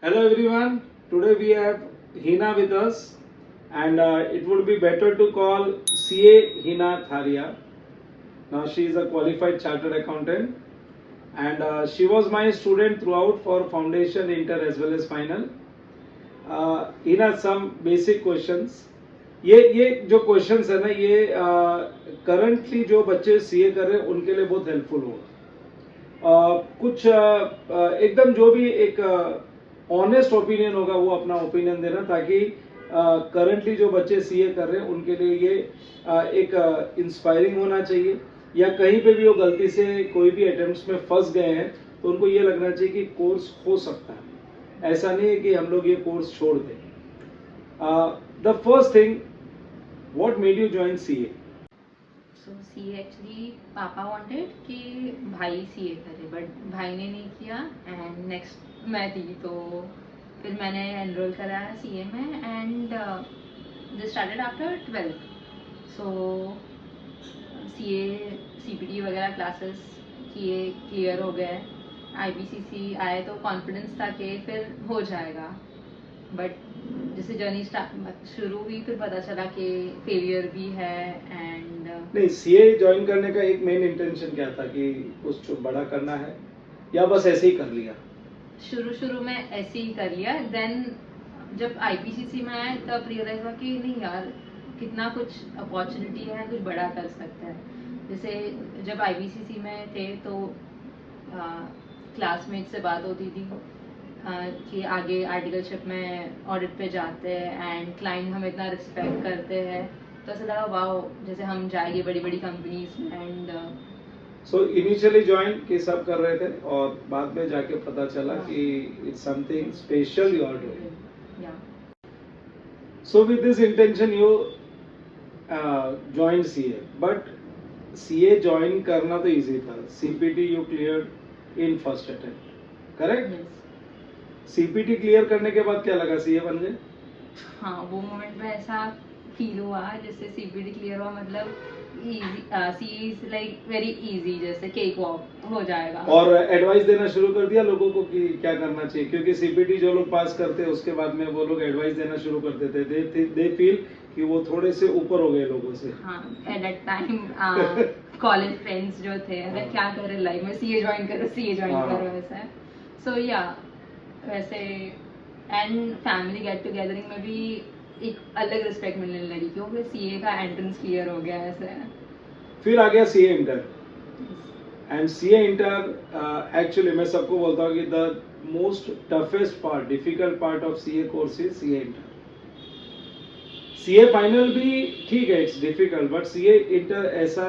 Hello everyone. Today we have Hina with us, and it would be better to call CA Hina Tharia. Now she is a qualified chartered accountant, and she was my student throughout for foundation, inter as well as final. Hina, some basic questions. ये जो questions है ना ये currently जो बच्चे CA कर रहे हैं उनके लिए बहुत हेल्पफुल होगा। कुछ एकदम जो भी एक ऑनेस्ट ओपिनियन होगा वो अपना ओपिनियन देना, ताकि करंटली जो बच्चे सीए कर रहे हैं उनके लिए ये एक इंस्पायरिंग होना चाहिए, या कहीं पे भी वो गलती से कोई भी अटेम्प्ट्स में फंस गए हैं तो उनको ये लगना चाहिए कि कोर्स हो सकता है, ऐसा नहीं है कि हम लोग ये कोर्स छोड़ दें। The first thing, what made you join CA? So CA actually पापा वांटेड कि भाई सीए करे, बट भाई ने नहीं किया एंड नेक्स्ट मैं थी, तो फिर मैंने एनरोल कराया सीए में and this started after 12th। So CA CPT वगैरह क्लासेस किए, क्लियर हो गए, आईपीसीसी आए तो कॉन्फिडेंस था कि फिर हो जाएगा, बट जैसे जर्नी शुरू हुई फिर पता चला कि फेलियर भी है एंड नहीं, सीए ज्वाइन करने का एक मेन इंटेंशन क्या था, कि कुछ बड़ा करना है या बस ऐसे ही कर लिया? शुरू में ऐसे ही कर लिया, देन जब आईपीसीसी में आए तब रियलाइज हुआ कि नहीं यार, कितना कुछ अपॉर्चुनिटी है, कुछ बड़ा कर सकते हैं। जैसे जब आईपीसीसी में थे तो क्लासमेट से बात होती थी कि आगे आर्टिकलशिप में ऑडिट पे जाते हैं एंड क्लाइंट हम इतना रिस्पेक्ट करते हैं, तो ऐसा लगा वाओ, जैसे हम जाएंगे बड़ी बड़ी कंपनीज में एंड सो इनिशियली ज्वाइन कि सब कर रहे थे और बाद में जाके पता चला कि it's something special you are doing. या so with this intention you join CA, but CA join करना तो इजी था, CPT you clear in first attempt, correct? CPT clear करने के बाद क्या लगा, सीए बन गए? हाँ, वो मोमेंट में ऐसा फील हुआ जैसे सीपीटी क्लियर हुआ, मतलब CA is like very easy, जैसे केक वॉक हो जाएगा। और एडवाइस देना शुरू कर दिया लोगों को कि क्या करना चाहिए, क्योंकि सीपीटी जो लोग पास करते हैं उसके बाद में वो लोग एडवाइस देना शुरू कर देते हैं, दे फील कि वो थोड़े से ऊपर हो गए लोगों से। हाँ, at that time college friends जो थे, अरे क्या कर रहे लाइफ में, सीए ज्वाइन करो, सीए ज्वाइन करो, ऐसा। सो या वैसे एंड फैमिली गेट टुगेदरिंग में भी एक अलग रिस्पेक्ट मिलने लगी, क्योंकि सीए का एंट्रेंस क्लियर हो गया ऐसे। फिर आ गया CA inter, and CA inter actually मैं सबको बोलता हूँ कि the most toughest part, difficult part of CA course is CA inter. CA final भी ठीक है, it's difficult, but CA inter ऐसा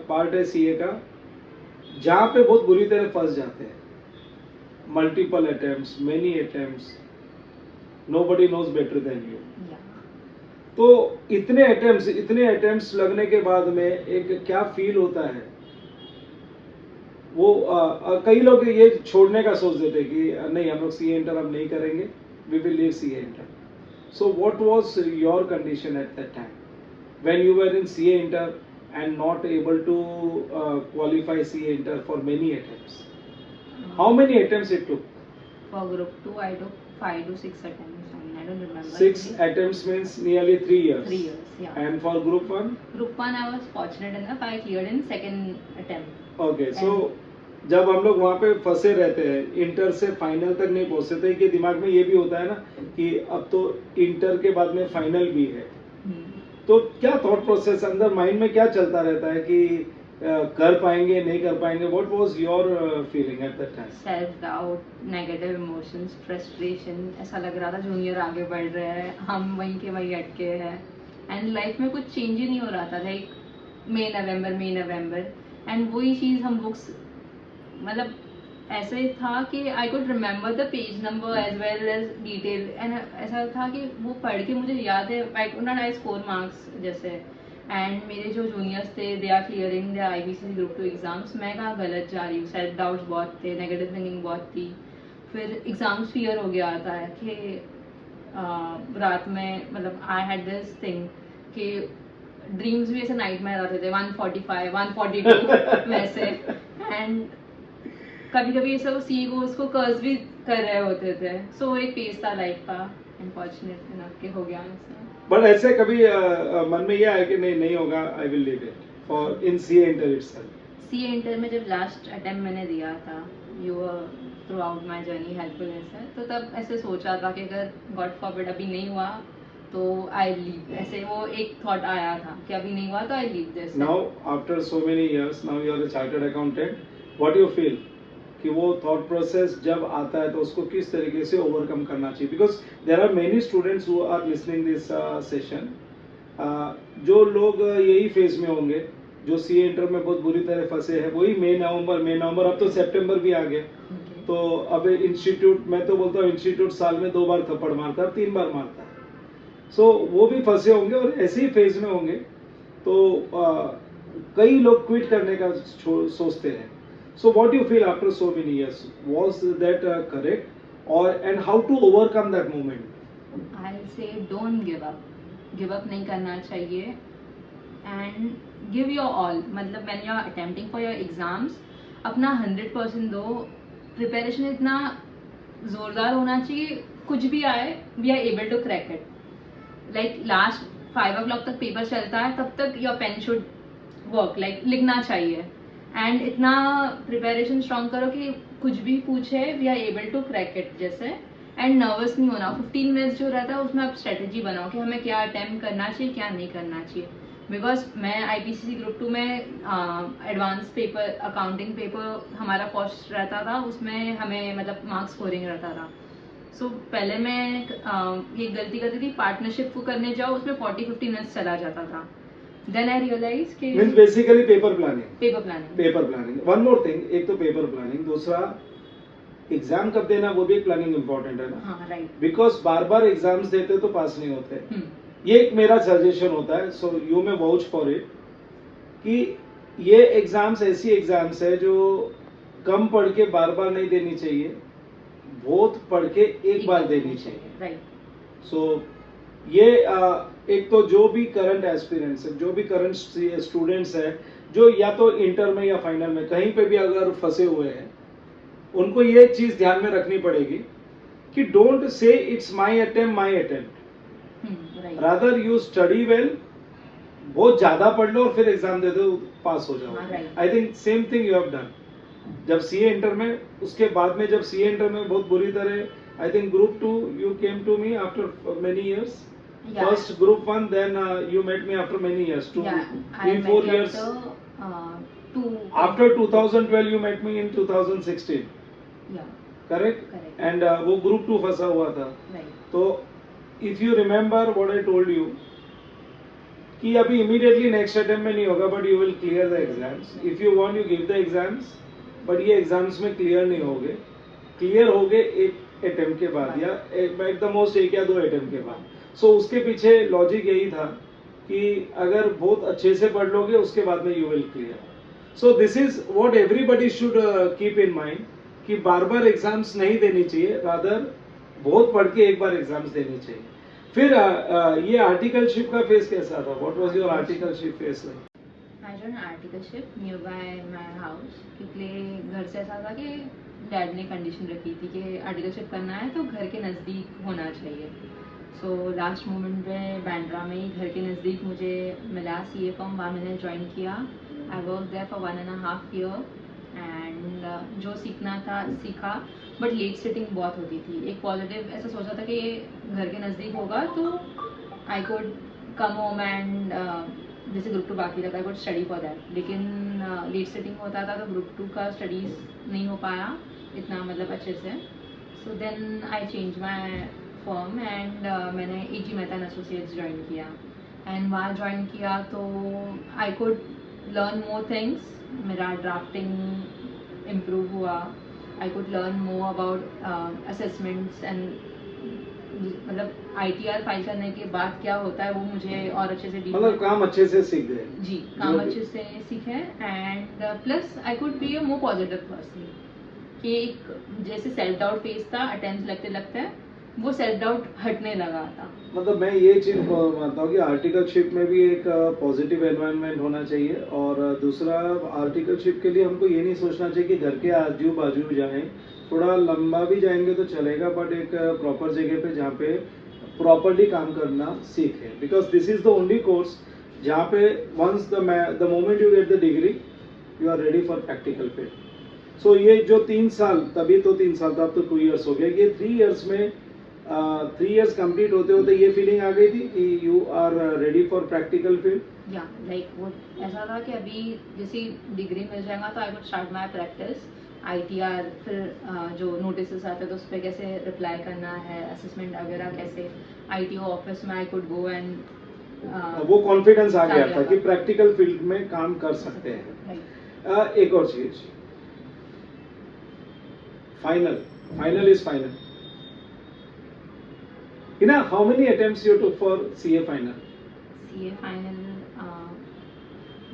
पार्ट है सीए का जहां पे बहुत बुरी तरह फंस जाते हैं। Multiple attempts, many attempts, nobody knows better than you. तो इतने अटेम्प्ट्स लगने के बाद में एक क्या फील होता है, वो कई लोग ये छोड़ने का सोच देते कि नहीं, हम लोग सीए इंटर अब नहीं करेंगे, we will leave CA inter. So what was your condition at that time when you were in CA Inter and not able to qualify CA Inter for many attempts? How many attempts it took? For group 2 I took 5 to 6 attempts. I mean, I don't remember. 6 attempts means nearly 3 years. 3 years, yeah. And for group 1? Group 1 I was fortunate enough, I cleared in second attempt. Okay, so जब हम लोग वहाँ पे फंसे रहते हैं, inter से final तक नहीं पहुँचते थे, कि दिमाग में ये भी होता है ना कि अब तो इंटर के बाद में फाइनल भी है, तो क्या थॉट प्रोसेस अंदर माइंड में क्या चलता रहता है कि कर पाएंगे नहीं कर पाएंगे? What was your feeling at that time? Self doubt, negative emotions, frustration, ऐसा लग रहा था जूनियर आगे बढ़ रहे हैं, हम वहीं के वहीं अटके हैं एंड लाइफ में कुछ चेंज ही नहीं हो रहा था, लाइक मई नवंबर एंड वही चीज़ हम बुक्स, मतलब ऐसे था कि I could remember the page number as well as detail, and ऐसा था कि वो पढ़ के मुझे याद है, I could not I score marks जैसे, एंड मेरे जो जूनियर्स थे they are clearing the IBC group 2 exams, मैं कहाँ गलत जा रही हूँ, सेल्फ डाउट्स बहुत थे, नेगेटिव थिंकिंग बहुत थी। फिर एग्जाम्स फियर हो गया था कि रात में, मतलब आई हैड दिस थिंग कि ड्रीम्स भी ऐसे नाइटमेयर आते थे, 145 142 वैसे, एंड कभी कभी ऐसा सी को उसको कर्ज भी कर रहे होते थे. सो एक फेज था लाइफ का, अनफॉर्चुनेट इनफ के हो गया मुझसे. बट ऐसे कभी मन में ये आया कि नहीं नहीं होगा, I will leave it for in CA inter itself? CA inter में जब लास्ट अटेम्प्ट मैंने दिया था, you were through out my journey helpful ऐसे, तो तब ऐसे सोचा था कि अगर गॉड फॉरबिड अभी नहीं हुआ तो आई लीव. ऐसे वो एक थॉट आया था कि अभी नहीं हुआ तो I leave this. Now after so many years, now you are a chartered accountant, what you feel कि वो थॉट प्रोसेस जब आता है तो उसको किस तरीके से ओवरकम करना चाहिए? Because there are many students who are listening this session, जो लोग यही फेज में होंगे, जो सीए इंटर में बहुत बुरी तरह फंसे हैं, वही मई नवंबर, अब तो सितंबर भी आ गया. तो अब इंस्टीट्यूट, मैं तो बोलता हूँ इंस्टीट्यूट साल में 2 बार थप्पड़ मारता है, 3 बार मारता है. सो वो भी फंसे होंगे और ऐसे ही फेज में होंगे. तो कई लोग क्विट करने का सोचते हैं. So what you feel after so many years, was that correct, और and how to overcome that moment? I say don't give up नहीं करना चाहिए, एंड गिव योर ऑल. मतलब when you are attempting for your exams, अपना 100% दो. Preparation इतना जोरदार होना चाहिए, कुछ भी आए we are able to crack it. Like last 5 o'clock तक पेपर चलता है, तब तक your pen should work, like लिखना चाहिए. एंड इतना प्रिपरेशन स्ट्रॉन्ग करो कि कुछ भी पूछे we are able to crack it जैसे. एंड नर्वस नहीं होना. 15 मिनट्स जो रहता है उसमें आप स्ट्रेटेजी बनाओ कि हमें क्या अटेम्प्ट करना चाहिए, क्या नहीं करना चाहिए. बिकॉज मैं IPCC ग्रुप 2 में एडवांस पेपर, अकाउंटिंग पेपर हमारा फर्स्ट रहता था, उसमें हमें मतलब मार्क्स स्कोरिंग रहता था. सो पहले मैं ये गलती करती थी, पार्टनरशिप को करने जाओ उसमें 40-50 मिनट्स चला जाता था. देन आई रियलाइज कि means basically paper planning. One more thing, एक तो पेपर प्लानिंग, दूसरा एग्जाम कब देना वो भी एक प्लानिंग इंपॉर्टेंट है ना. हाँ right. Because bar bar exams देते तो पास नहीं होते. ये एक मेरा सजेशन होता है, so you may vouch for it, कि ये एग्जाम्स ऐसी एग्जाम्स है जो कम पढ़ के बार बार नहीं देनी चाहिए, बहुत पढ़ के एक बार देनी चाहिए. राइट. सो ये एक तो जो भी करंट एस्पिरेंट्स है, जो भी करंट स्टूडेंट्स है, जो या तो इंटर में या फाइनल में कहीं पे भी अगर फंसे हुए हैं, उनको ये चीज ध्यान में रखनी पड़ेगी कि don't say it's my attempt. Rather you study well, बहुत ज्यादा पढ़ लो और फिर एग्जाम दे दो, पास हो जाओ. I think same thing you have done जब सीए इंटर में. उसके बाद में जब सीए इंटर में बहुत बुरी तरह, I think group 2 you came to me after many years. First group 1, then you met me after many years, 3-4 years. After 2012 you met me in 2016. Correct. And वो ग्रुप 2 फंसा हुआ था. तो if you remember what I told you, कि अभी immediately next attempt में नहीं होगा, but you will clear the exams. If you want, you give the exams, but ये exams में clear नहीं होगे. Clear होगे एक attempt के बाद, या at the most 1 या 2 attempt के बाद. So उसके पीछे logic यही था कि अगर बहुत अच्छे से पढ़ लोगे उसके बाद में you will clear. So this is what everybody should keep in mind, कि बार बार एग्जाम्स नहीं देनी चाहिए, रादर बहुत पढ़ के एक बार एग्जाम्स देनी चाहिए. फिर ये आर्टिकलशिप का फेस कैसा था? What was your articleship face like? I join articleship near by my house, क्योंकि घर से ऐसा था कि डैड ने कंडीशन रखी थी कि आर्टिकलशिप करना है तो घर के नज़दीक होना चाहिए. सो लास्ट मोमेंट में बैंड्रा में ही घर के नज़दीक मुझे मिला सीए फॉर्म, वहाँ मैंने ज्वाइन किया. I work there for 1.5 year and जो सीखना था सीखा, बट लेट सिटिंग बहुत होती थी. एक पॉजिटिव ऐसा सोचा था कि ये घर के नज़दीक होगा तो I could come home and जैसे ग्रुप 2 बाकी था I could study for that. लेकिन लेट सिटिंग होता था तो ग्रुप 2 का स्टडीज़ नहीं हो पाया इतना मतलब अच्छे से. So then I change my form and मैंने AG Mehta and associates join किया. एंड वहाँ ज्वाइन किया तो I could learn more things. मेरा ड्राफ्टिंग इम्प्रूव हुआ. I could learn more about assessments and मतलब ITR फाइल करने के बाद क्या होता है वो मुझे और अच्छे से मतलब काम अच्छे से सीख गए. जी, काम अच्छे से सीखे. And plus I could be a more positive person, कि एक जैसे सेल्फ डाउट फेस था अटेम्प्ट लगते लगते वो सेल्फ डाउट हटने लगा था. मतलब मैं ये चीज मानता हूँ कि आर्टिकलशिप में भी एक पॉजिटिव एनवायरनमेंट होना चाहिए. और दूसरा, आर्टिकलशिप के लिए हमको ये नहीं सोचना चाहिए कि घर के आजू बाजू जाएं, थोड़ा लंबा भी जाएंगे तो चलेगा, बट एक प्रॉपर जगह पे जहाँ पे प्रॉपरली काम करना सीखे, because this is the only course जहाँ पे once the moment you get the degree you are ready for practical field. So ये जो 3 साल, तभी तो 3 साल था, अब तो 2 इयर्स हो गए, ये 3 इयर्स में 3 इयर्स कंप्लीट होते होते ये फीलिंग आ गई थी कि you are ready for practical field. या लाइक वो ऐसा था कि अभी जैसे डिग्री मिल जाएगा तो I would start my practice ITR, फिर जो नोटिस आते हैं तो उस पर कैसे रिप्लाई करना है, असेसमेंट वगैरह कैसे, ITO ऑफिस में आई कुड गो एंड वो कॉन्फिडेंस आ गया था था कि प्रैक्टिकल फील्ड में काम कर सकते हैं। एक और चीज, final is final. Ina, how many attempts you took for CA final? CA final,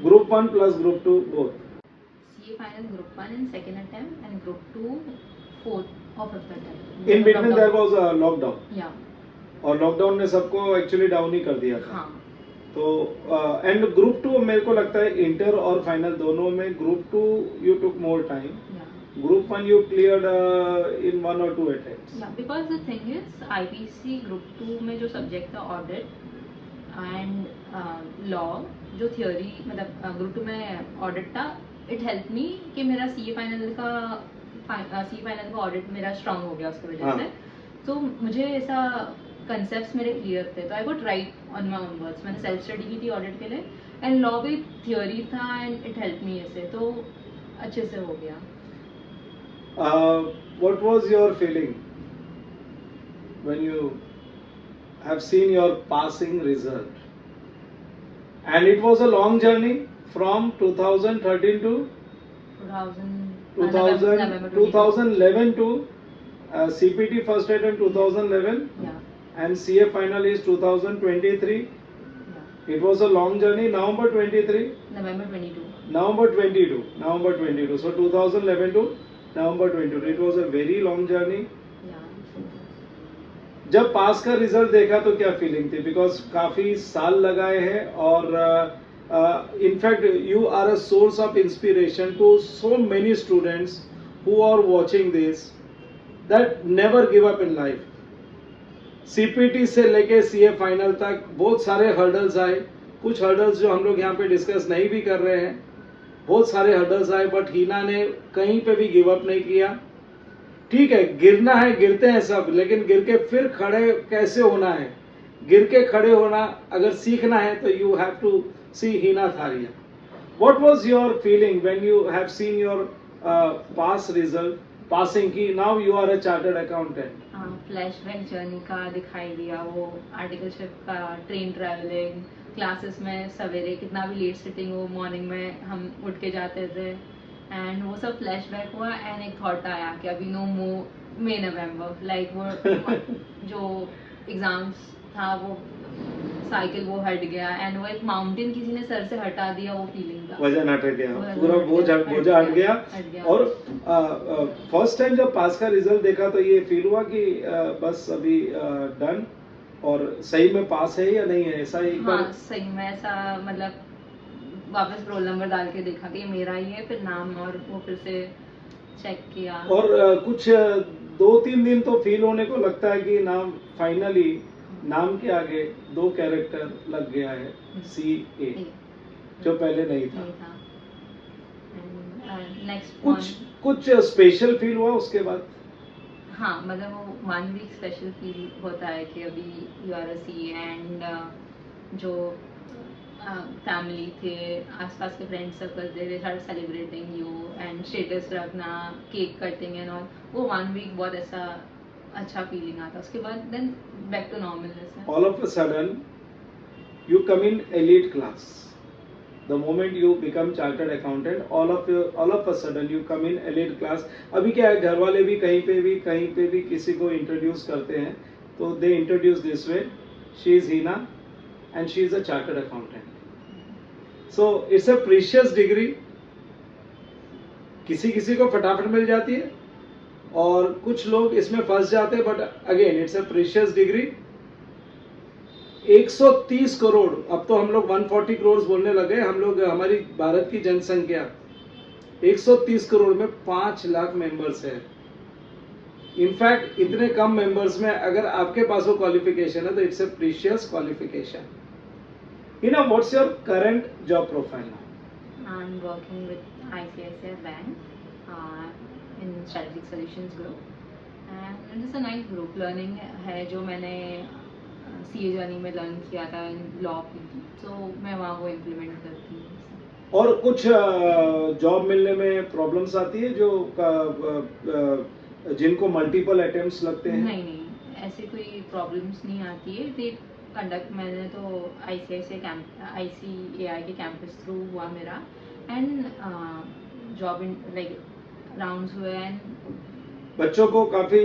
Group 1 plus Group 2 both. CA final group 1 in second attempt and group 2 fourth or fifth attempt. In between there was a lockdown. Yeah. और lockdown ने सबको actually down ही कर दिया था। हाँ. तो and group 2 मेरे को लगता है इंटर और फाइनल दोनों में group 2 you took more time, group 1 you cleared in 1 or 2 attempts. Yeah, because the thing is IPC group 2 में जो सब्जेक्ट था ऑडिट एंड लॉ, जो थियोरी मतलब ग्रुप 2 में ऑडिट था, इट हेल्प मी कि मेरा CA फाइनल का ऑडिट मेरा स्ट्रांग हो गया उसकी वजह से। तो मुझे ऐसा कंसेप्ट्स मेरे क्लियर थे, तो I would write on my own words. मैंने सेल्फ स्टडी की थी ऑडिट के लिए, एंड लॉ भी थियोरी था एंड इट हेल्प मी ऐसे, तो अच्छे से हो गया। What was your feeling when you have seen your passing result? And it was a long journey from 2013 to 2011 to CPT first attempt 2011. Yeah. And CA final is 2023. Yeah. It was a long journey. November 23. November 22. November 22. So 2011 to November 22. It was a very long journey. Yeah. जब पास का result देखा तो क्या feeling थी? Because काफी साल लगाए हैं और in fact you are a source of inspiration to so many students who are watching this that never give up in life. CPT से लेके CA फाइनल तक बहुत सारे हर्डल्स आए, कुछ हर्डल्स जो हम लोग यहाँ पे डिस्कस नहीं भी कर रहे हैं, बहुत सारे हर्डल्स आए, बट हीना ने कहीं पे भी गिव अप नहीं किया। ठीक है, गिरना है, गिरते हैं सब, लेकिन गिर के फिर खड़े कैसे होना है, गिर के खड़े होना अगर सीखना है तो you have to see Heena Tharia. What was your feeling when you have seen your pass result, passing की, now you are a chartered accountant? Flashback journey का दिखाई दिया, वो आर्टिकलशिप का, ट्रेन ट्रैवलिंग, क्लासेस में सवेरे कितना भी लेट सिटिंग हो, मॉर्निंग में हम उठ के जाते थे, एंड वो सब फ्लैशबैक हुआ। एंड एक थॉट आया कि अभी नो मोर मे नवंबर, लाइक वो जो एग्जाम्स था वो साइकिल वो हट गया, एंड वो एक माउंटेन किसी ने सर से हटा दिया, वो फीलिंग था, वजन हट गया, पूरा बोझ हट गया। और फर्स्ट टाइम जब पास का रिजल्ट देखा तो ये फील हुआ कि बस अभी डन, और सही में पास है या नहीं है, ऐसा एक बार? हाँ, सही में ऐसा, मतलब वापस रोल नंबर डाल के देखा कि ये मेरा ही है, फिर नाम और वो फिर से चेक किया। और कुछ 2-3 दिन तो फील होने को लगता है कि नाम फाइनली, नाम के आगे 2 कैरेक्टर लग गया है, CA, जो पहले नहीं था। नेक्स्ट कुछ स्पेशल फील हुआ उसके बाद? हाँ, मतलब वो 1 वीक स्पेशल फील होता है कि अभी you are a CA, and जो फैमिली थे, आसपास के फ्रेंड सर्कल थे, they start celebrating you, and status रखना, केक कटिंग एंड ऑल, वो 1 वीक बहुत ऐसा अच्छा फीलिंग आता। उसके बाद then back to normal. All of a sudden you come in elite class, the moment you become chartered accountant, all of a sudden you come in elite class. अभी क्या है, घर वाले भी कहीं पे भी किसी को इंट्रोड्यूस करते हैं तो they introduce this way, she is Hina and she is a chartered accountant. So it's a precious degree, किसी को फटाफट मिल जाती है और कुछ लोग इसमें फंस जाते हैं, but again it's a precious degree. 130 crore, अब तो हम लोग 140 करोड़ बोलने लगे, हम लोग, हमारी भारत की जनसंख्या 130 करोड़ में 5 लाख मेंबर्स है। इनफैक्ट इतने कम मेंबर्स में अगर आपके पास वो क्वालिफिकेशन है तो it's a precious qualification. Hina, what's your current job profile? I'm working with ICICI Bank in Strategic Solutions Group, and it is a nice group. Learning है जो मैंने CA जर्नी में लर्न किया था लॉ की, तो मैं वहाँ वो इम्प्लीमेंट करती हूँ. और कुछ जॉब मिलने में प्रॉब्लम्स आती है जो जिनको मल्टीपल अटेम्प्ट्स लगते हैं? नहीं, ऐसे कोई प्रॉब्लम्स नहीं आती है. दे कंडक्ट, मैंने तो ICAI के कैंपस थ्रू हुआ मेरा, and job in like rounds हुए. एंड बच्चों को काफी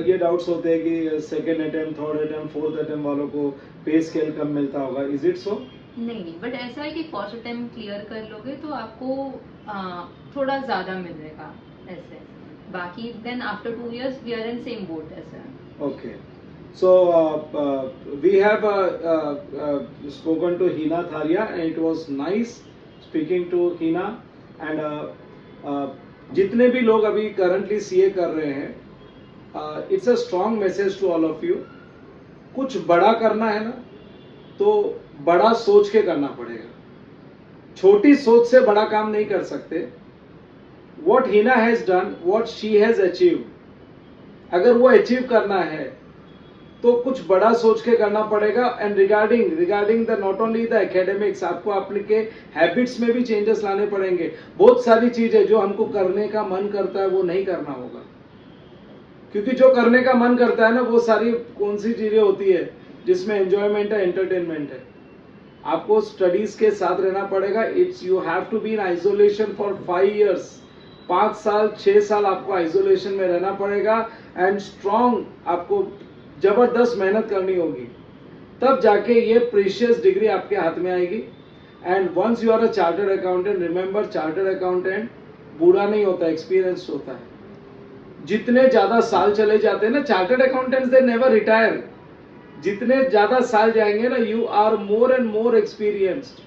ये डाउट्स होते हैं कि second attempt, third attempt, fourth attempt वालों को पे स्केल कम मिलता होगा. Is it so? नहीं, बट ऐसा है कि फर्स्ट अटेम्प्ट क्लियर कर लोगे तो आपको थोड़ा ज़्यादा मिलेगा ऐसे. बाकी then after 2 years we are in same boat ऐसा. Okay. So we have spoken to Hina Tharia, and it was nice speaking to Hina. And जितने भी लोग अभी currently CA कर रहे हैं, it's a strong message to all of you. कुछ बड़ा करना है ना, तो बड़ा सोच के करना पड़ेगा. छोटी सोच से बड़ा काम नहीं कर सकते. What Hina has done, what she has achieved, अगर वो अचीव करना है तो कुछ बड़ा सोच के करना पड़ेगा. And regarding the not only the academics, आपको अपने के हैबिट्स में भी चेंजेस लाने पड़ेंगे. बहुत सारी चीजें जो हमको करने का मन करता है वो नहीं करना होगा, क्योंकि जो करने का मन करता है ना, वो सारी कौन सी चीजें होती है जिसमें एंजॉयमेंट है, एंटरटेनमेंट है. आपको स्टडीज के साथ रहना पड़ेगा. It's you have to be in isolation for 5 years. 5 साल 6 साल आपको आइसोलेशन में रहना पड़ेगा. एंड स्ट्रॉन्ग आपको जबरदस्त मेहनत करनी होगी, तब जाके ये प्रीशियस डिग्री आपके हाथ में आएगी. And once you are a chartered accountant, remember chartered accountant बूढ़ा नहीं होता, एक्सपीरियंस होता है. जितने ज्यादा साल चले जाते हैं ना, chartered accountants they never retire. जितने ज्यादा साल जाएंगे ना, you are more and more experienced.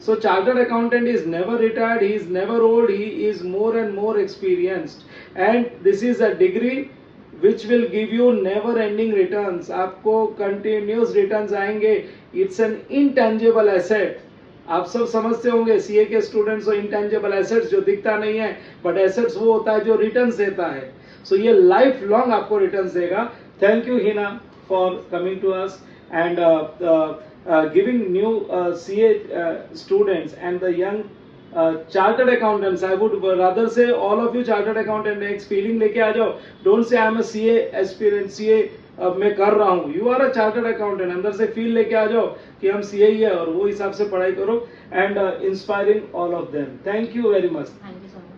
So chartered accountant is never retired, he is never old, he is more and more experienced. And this is a degree which will give you never ending returns. आपको continuous returns आएंगे. It's an intangible asset. आप सब समझते होंगे CA के students को, intangible assets जो दिखता नहीं है, but assets वो होता है जो returns देता है. So ये life long आपको returns देगा. Thank you Hina for coming to us and giving new CA students and the young chartered accountants. I would rather say all of you chartered accountant एक feeling लेके आ जाओ. Don't say I am a CA aspirant, CA मैं कर रहा हूँ. You are a chartered accountant. अंदर से feel लेके आ जाओ कि हम CA ही है, और वो हिसाब से पढ़ाई करो. And inspiring all of them. Thank you very much. Thank you so much.